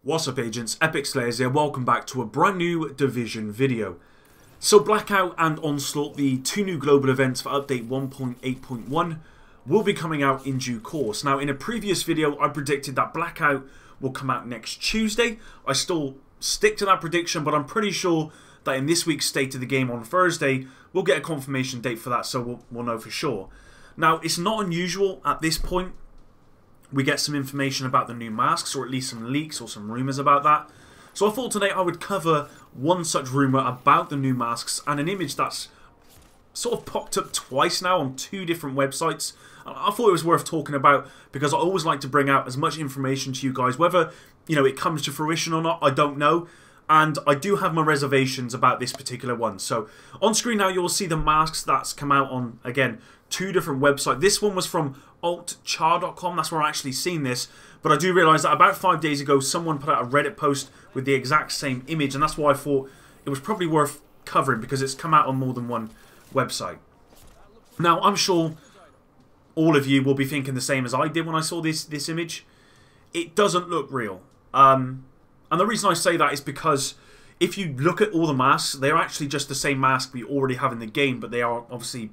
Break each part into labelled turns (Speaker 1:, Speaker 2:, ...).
Speaker 1: Wassup Agents, Epic Slayers here, welcome back to a brand new Division video. So Blackout and Onslaught, the two new global events for update 1.8.1, will be coming out in due course. Now in a previous video I predicted that Blackout will come out next Tuesday. I still stick to that prediction, but I'm pretty sure that in this week's State of the Game on Thursday, we'll get a confirmation date for that, so we'll know for sure. Now it's not unusual at this point we get some information about the new masks, or at least some leaks or some rumours about that. So I thought today I would cover one such rumour about the new masks and an image that's sort of popped up twice now on two different websites. I thought it was worth talking about because I always like to bring out as much information to you guys. Whether, you know, it comes to fruition or not, I don't know. And I do have my reservations about this particular one. So on screen now you'll see the masks that's come out on, again, two different websites. This one was from altchar.com, that's where I actually seen this. But I do realise that about 5 days ago someone put out a Reddit post with the exact same image, and that's why I thought it was probably worth covering because it's come out on more than one website. Now I'm sure all of you will be thinking the same as I did when I saw this image. It doesn't look real. And the reason I say that is because if you look at all the masks, they're actually just the same mask we already have in the game, but they are obviously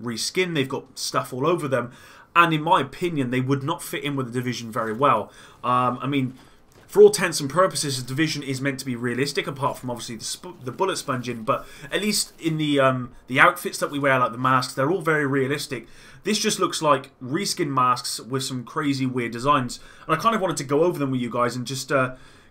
Speaker 1: reskinned, they've got stuff all over them, and in my opinion they would not fit in with the Division very well. I mean, for all intents and purposes the Division is meant to be realistic, apart from obviously the bullet sponging, but at least in the outfits that we wear, like the masks, they're all very realistic. This just looks like reskin masks with some crazy weird designs, and I kind of wanted to go over them with you guys and just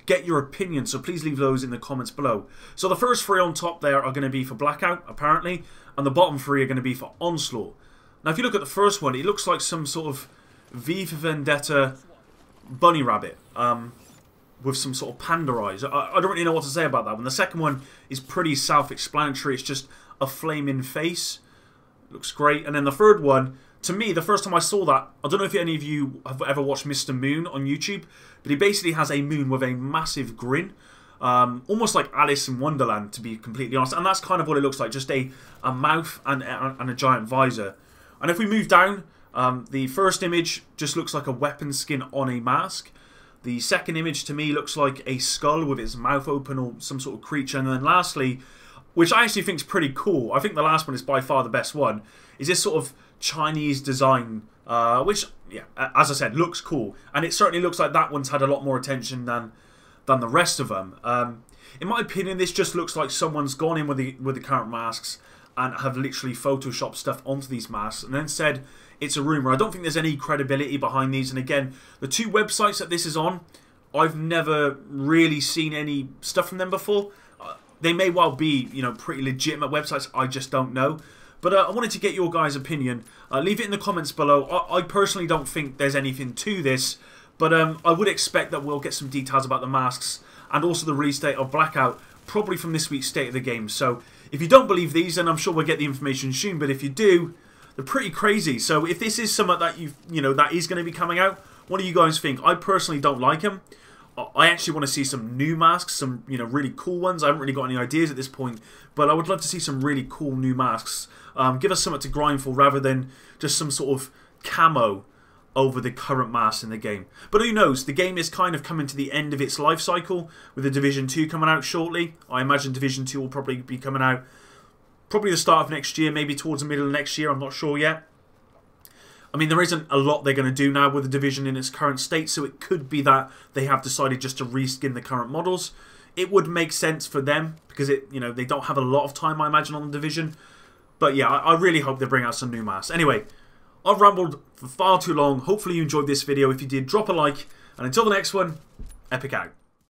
Speaker 1: get your opinion, so please leave those in the comments below. So the first three on top there are going to be for Blackout, apparently, and the bottom three are going to be for Onslaught. Now if you look at the first one, it looks like some sort of V for Vendetta bunny rabbit with some sort of panda eyes. I don't really know what to say about that one. The second one is pretty self-explanatory. It's just a flaming face. Looks great. And then the third one, to me, the first time I saw that, I don't know if any of you have ever watched Mr. Moon on YouTube, but he basically has a moon with a massive grin. Almost like Alice in Wonderland, to be completely honest. And that's kind of what it looks like, just a mouth and a giant visor. And if we move down, the first image just looks like a weapon skin on a mask. The second image to me looks like a skull with its mouth open or some sort of creature. And then lastly, which I actually think is pretty cool, I think the last one is by far the best one, is this sort of Chinese design, which, yeah, as I said, looks cool. And it certainly looks like that one's had a lot more attention than the rest of them. In my opinion, this just looks like someone's gone in with the current masks and have literally photoshopped stuff onto these masks and then said it's a rumour. I don't think there's any credibility behind these. And again, the two websites that this is on, I've never really seen any stuff from them before. They may well be, you know, pretty legitimate websites. I just don't know. But I wanted to get your guys' opinion. Leave it in the comments below. I personally don't think there's anything to this, but I would expect that we'll get some details about the masks and also the release date of Blackout, probably from this week's State of the Game. So if you don't believe these, then I'm sure we'll get the information soon. But if you do, they're pretty crazy. So if this is something that that is going to be coming out, what do you guys think? I personally don't like them. I actually want to see some new masks, some really cool ones. I haven't really got any ideas at this point, but I would love to see some really cool new masks. Give us something to grind for rather than just some sort of camo over the current masks in the game. But who knows? The game is kind of coming to the end of its life cycle with the Division 2 coming out shortly. I imagine Division 2 will probably be coming out probably the start of next year, maybe towards the middle of next year. I'm not sure yet. I mean, there isn't a lot they're going to do now with the Division in its current state, so it could be that they have decided just to reskin the current models. It would make sense for them because they don't have a lot of time, I imagine, on the Division. But yeah, I really hope they bring out some new masks. Anyway, I've rambled for far too long. Hopefully you enjoyed this video. If you did, drop a like. And until the next one, Epic out.